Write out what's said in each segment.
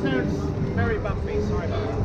sounds very bumpy. Sorry about that.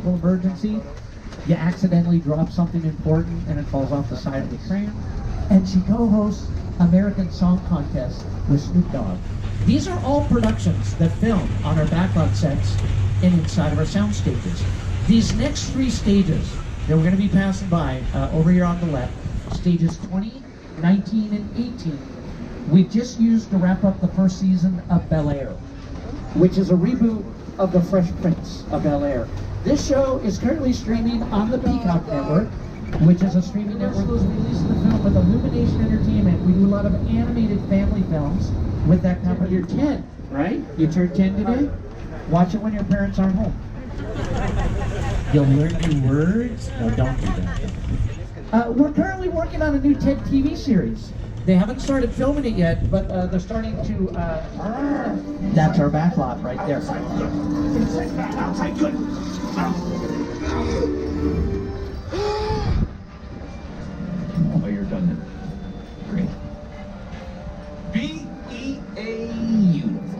Emergency, you accidentally drop something important and it falls off the side of the train. And she co-hosts American Song Contest with Snoop Dogg. These are all productions that film on our backlot sets and inside of our sound stages. These next 3 stages that we're going to be passing by over here on the left, stages 20, 19, and 18, we've just used to wrap up the first season of Bel-Air, which is a reboot of The Fresh Prince of Bel-Air. This show is currently streaming on the Peacock Network, which is a streaming network that was releasing the film with Illumination Entertainment. We do a lot of animated family films with that company. You're 10, right? You turned 10 today? Watch it when your parents aren't home. You'll learn new words? No, don't do that. We're currently working on a new TED TV series. They haven't started filming it yet, but they're starting to, that's our backlot right there. Oh, you're done then. Great. Beautiful.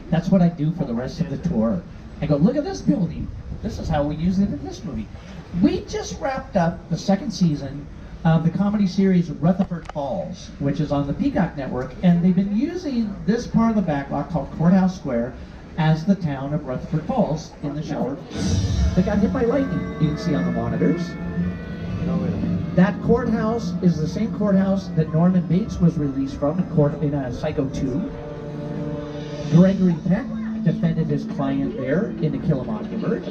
That's what I do for the rest of the tour. I go, look at this building. This is how we use it in this movie. We just wrapped up the 2nd season of the comedy series Rutherford Falls, which is on the Peacock Network, and they've been using this part of the backlot called Courthouse Square as the town of Rutherford Falls in the shower. They got hit by lightning, you can see on the monitors. That courthouse is the same courthouse that Norman Bates was released from in Psycho 2. Gregory Peck defended his client there in To Kill a Mockingbird.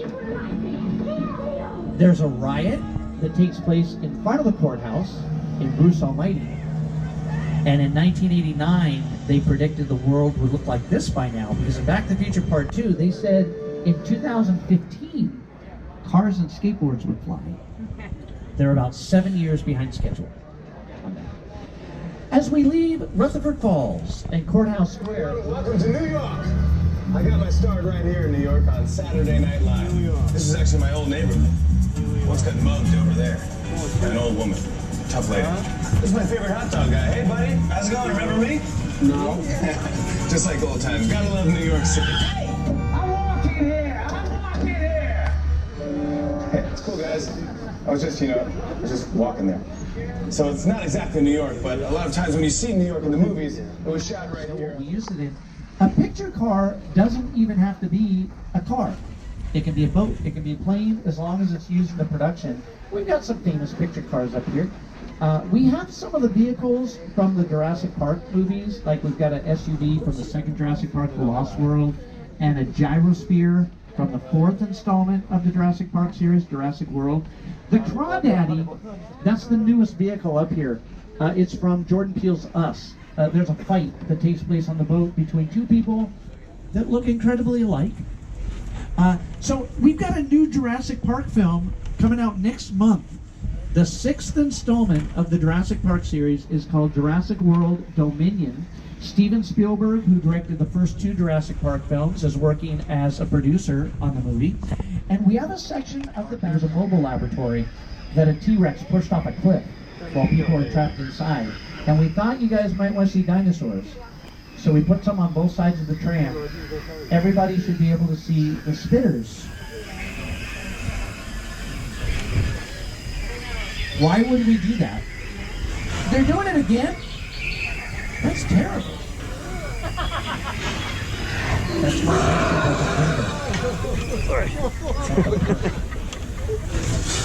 There's a riot that takes place in front of the courthouse in Bruce Almighty. And in 1989, they predicted the world would look like this by now, because in Back to the Future Part 2, they said in 2015, cars and skateboards would fly. They're about 7 years behind schedule on that. As we leave Rutherford Falls and Courthouse Square. Welcome to New York. I got my start right here in New York on Saturday Night Live. This is actually my old neighborhood. Once got mugged over there by an old woman. Tough lady. This is my favorite hot dog guy. Hey, buddy. How's it going? Remember me? No. Just like old times. Gotta love New York City. Hey! I'm walking here! Hey, it's cool, guys. I was just walking there. So it's not exactly New York, but a lot of times when you see New York in the movies, it was shot right here. We used it in. A picture car doesn't even have to be a car. It can be a boat, it can be a plane, as long as it's used in the production. We've got some famous picture cars up here. We have some of the vehicles from the Jurassic Park movies, like we've got an SUV from the 2nd Jurassic Park, The Lost World, and a gyrosphere from the 4th installment of the Jurassic Park series, Jurassic World. The Crawdaddy, that's the newest vehicle up here. It's from Jordan Peele's Us. There's a fight that takes place on the boat between 2 people that look incredibly alike. So we've got a new Jurassic Park film coming out next month. The 6th installment of the Jurassic Park series is called Jurassic World Dominion. Steven Spielberg, who directed the first 2 Jurassic Park films, is working as a producer on the movie. And we have a section of the back. There's a mobile laboratory that a T-Rex pushed off a cliff while people are trapped inside. And we thought you guys might want to see dinosaurs. So we put some on both sides of the tram. Everybody should be able to see the spitters. Why would we do that? They're doing it again? That's terrible. That's why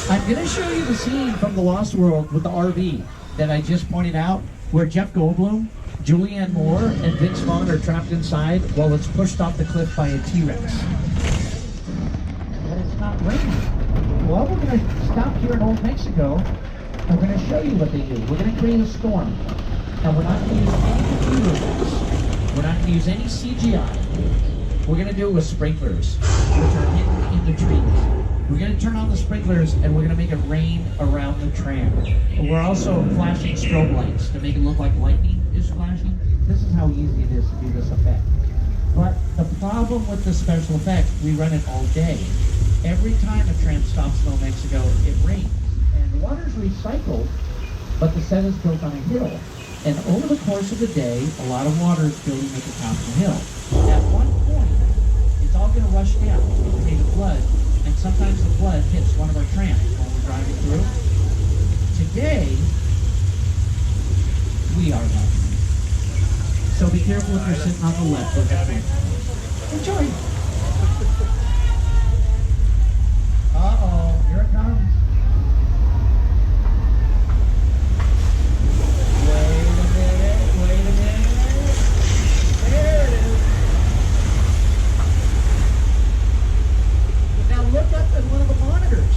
I'm going to show you the scene from The Lost World with the RV that I just pointed out, where Jeff Goldblum, Julianne Moore, and Vince Vaughn are trapped inside while it's pushed off the cliff by a T-Rex. But it's not raining. Well, we're going to stop here in Old Mexico. I'm going to show you what they do. We're going to create a storm. And we're not going to use any computer effects. We're not going to use any CGI. We're going to do it with sprinklers, which are hidden in the trees. We're going to turn on the sprinklers and we're going to make it rain around the tram. We're also flashing strobe lights to make it look like lightning is flashing. This is how easy it is to do this effect. But the problem with the special effect, we run it all day. Every time a tram stops in Old Mexico, it rains. And the water's recycled, but the set is built on a hill. And over the course of the day, a lot of water is building at the top of the hill. At one point, it's all going to rush down and create a flood. And sometimes the flood hits one of our trams while we're driving through. Today, we are not. So be careful if you're sitting on the left or the right. Enjoy. Uh-oh, here it comes. Wait a minute. There it is. Now look up at one of the monitors.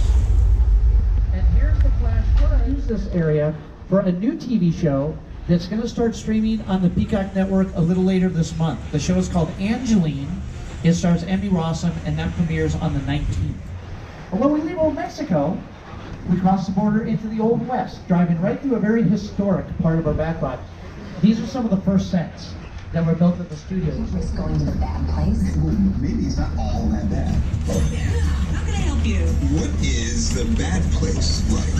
And here's the flash. We're going to use this area for a new TV show that's going to start streaming on the Peacock Network a little later this month. The show is called Angeline. It stars Emmy Rossum, and that premieres on the 19th. But when we leave Old Mexico, we cross the border into the Old West, driving right through a very historic part of our backlot. These are some of the first sets that were built at the studios. Risk going to the bad place? Maybe it's not all that bad. How can I help you? What is the bad place like?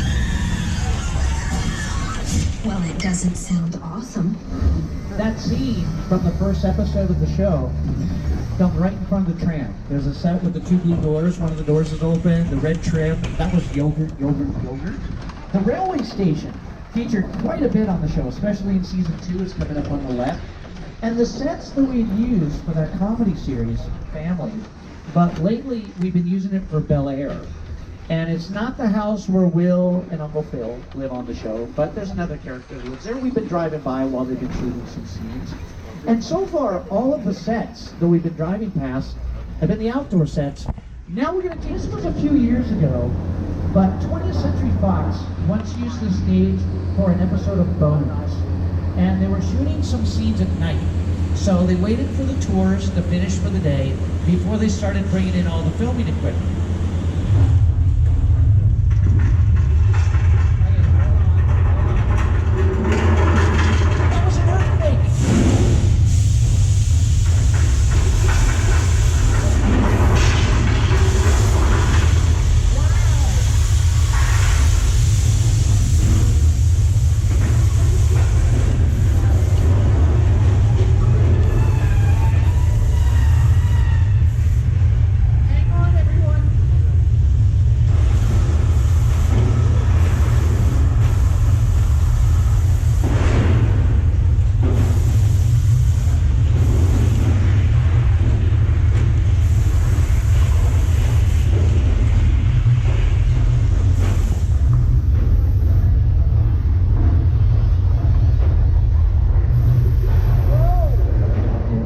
Well, it doesn't sound awesome. That scene from the first episode of the show filmed right in front of the tram. There's a set with the 2 blue doors. One of the doors is open, the red trim. That was yogurt. The railway station featured quite a bit on the show, especially in season 2. It's coming up on the left. And the sets that we had used for that comedy series, Family, but lately we've been using it for Bel Air. And it's not the house where Will and Uncle Phil live on the show, but there's another character who lives there. We've been driving by while they've been shooting some scenes. And so far, all of the sets that we've been driving past have been the outdoor sets. Now we're going to, this was a few years ago, but 20th Century Fox once used this stage for an episode of Bones. And they were shooting some scenes at night. So they waited for the tours to finish for the day before they started bringing in all the filming equipment.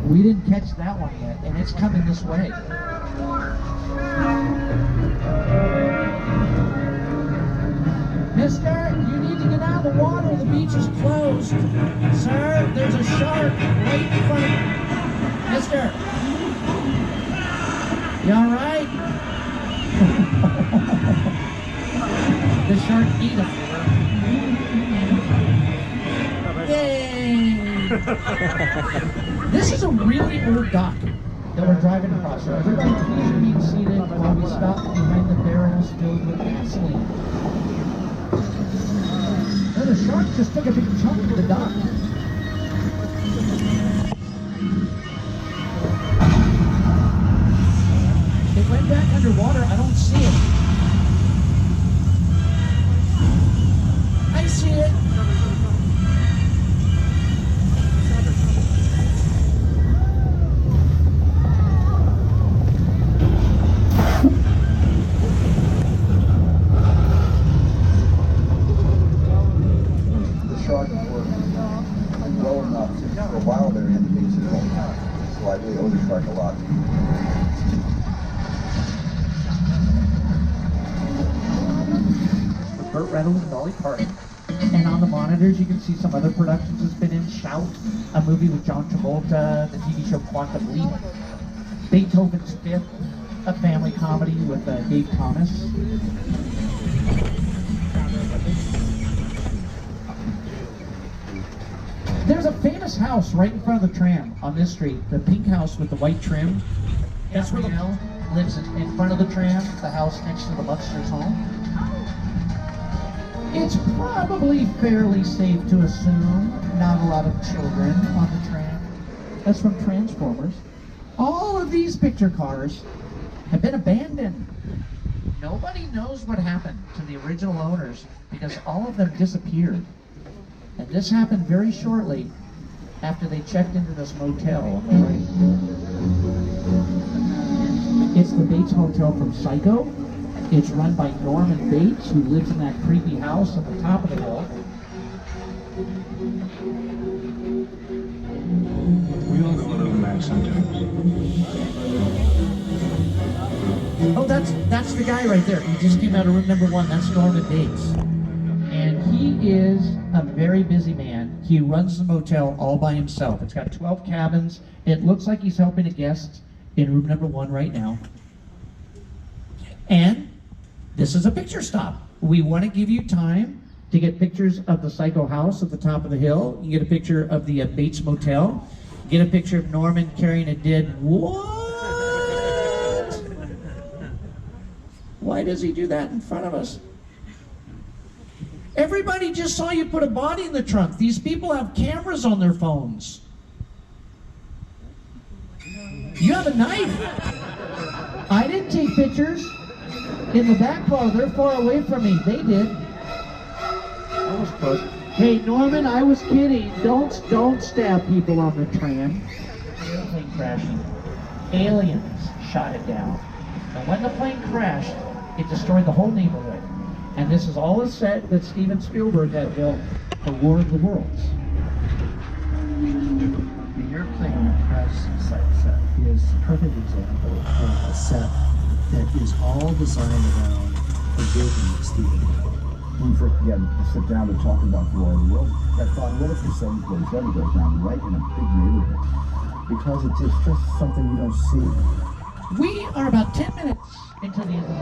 We didn't catch that one yet, and it's coming this way. Mister, you need to get out of the water. The beach is closed. Sir, there's a shark right in front of you. Mister, you all right? The shark ate him. Yay! This is a really old dock that we're driving across. So everybody please remain seated while we stop behind the barrels filled with gasoline. Now the shark just took a big chunk of the dock. It went back underwater. I don't see it. I see it. The shark were well enough to, for a while they're in the beach at all times. So I really owe the shark a lot. Burt Reynolds and Dolly Parton. And on the monitors, you can see some other productions it's been in. Shout, a movie with John Travolta, the TV show Quantum Leap, Beethoven's Fifth, a family comedy with Dave Thomas. There's a famous house right in front of the tram on this street, the pink house with the white trim. That's where the Mel lives in front of the tram, the house next to the Buckster's home. It's probably fairly safe to assume not a lot of children on the tram. That's from Transformers. All of these picture cars have been abandoned. Nobody knows what happened to the original owners because all of them disappeared. And this happened very shortly after they checked into this motel on the right. It's the Bates Motel from Psycho. It's run by Norman Bates, who lives in that creepy house at the top of the hill. We all go a little mad sometimes. Oh, that's the guy right there. He just came out of room number 1. That's Norman Bates. And he is a very busy man. He runs the motel all by himself. It's got 12 cabins. It looks like he's helping a guest in room number 1 right now. And this is a picture stop. We want to give you time to get pictures of the Psycho house at the top of the hill. You get a picture of the Bates Motel. Get a picture of Norman carrying a dead... What? Why does he do that in front of us? Everybody just saw you put a body in the trunk. These people have cameras on their phones. You have a knife. I didn't take pictures. In the back bar, they're far away from me. They did. That was close. Hey, Norman, I was kidding. Don't stab people on the tram. Airplane crashing. Aliens shot it down. And when the plane crashed, it destroyed the whole neighborhood. And this is all a set that Steven Spielberg had built for War of the Worlds. The airplane crash site set is a perfect example of a set that is all designed around the vision that Steven had. When we first began to sit down and talk about the War of the World, I thought, what if the same goes down right in a big neighborhood? Because it's just something you don't see. We are about 10 minutes into the end of the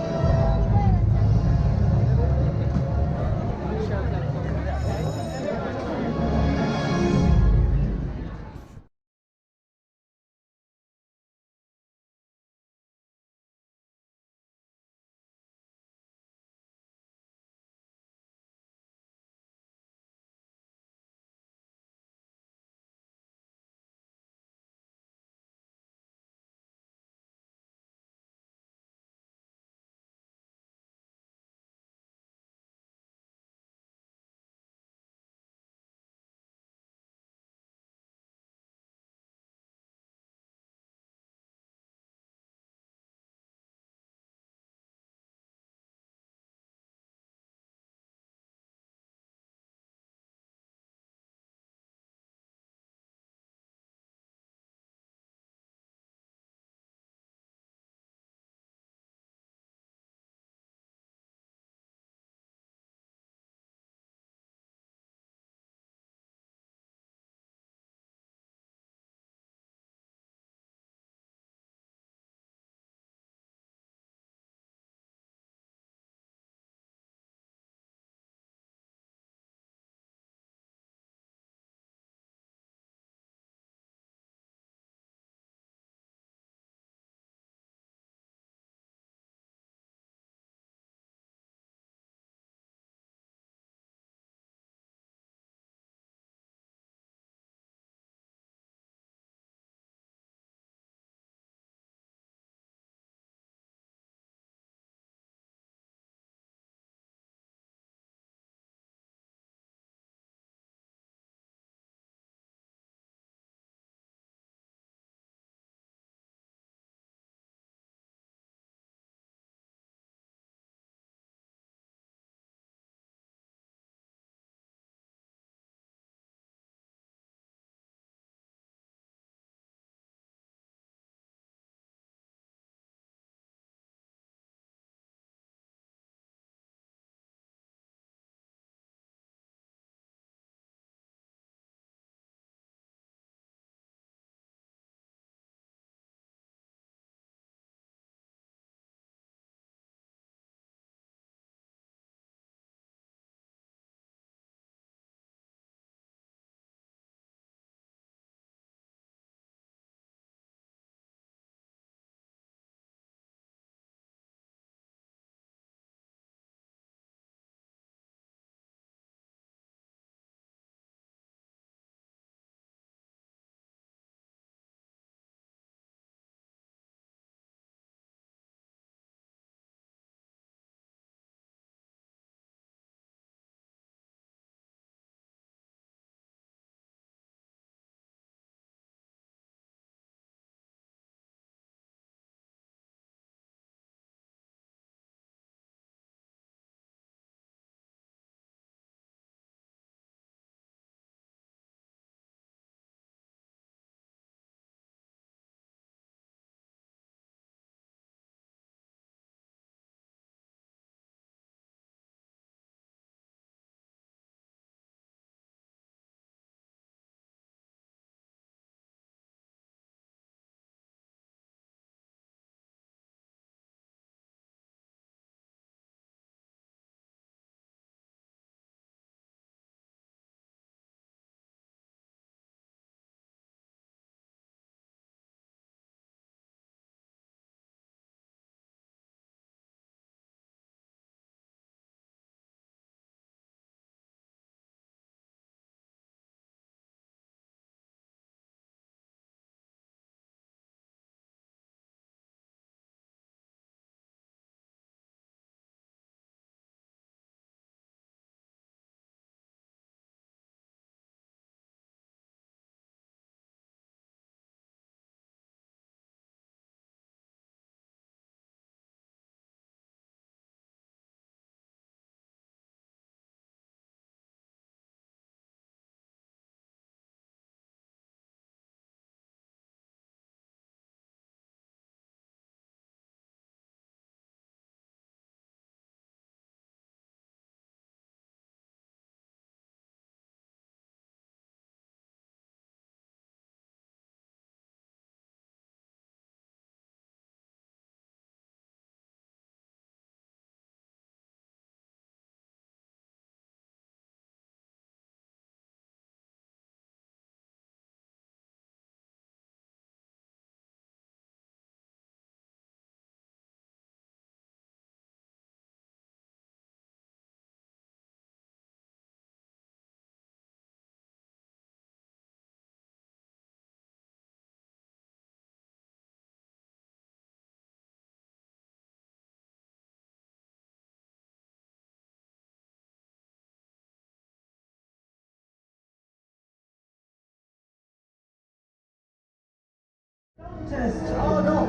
Tests are not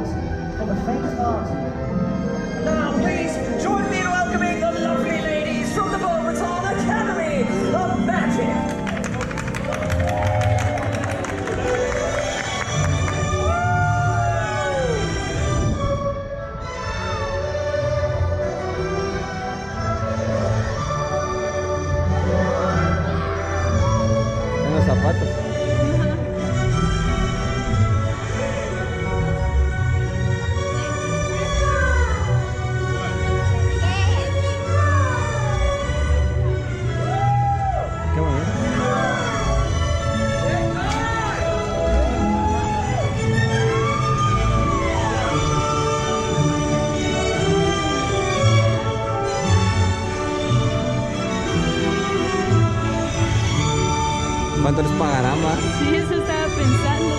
for the faint of heart. Now, please join me in welcoming the lovely ladies from the Beaubaton Academy of Magic. En los zapatos. Qué bonito. ¿Cuánto les pagarán, va? Sí, eso estaba pensando.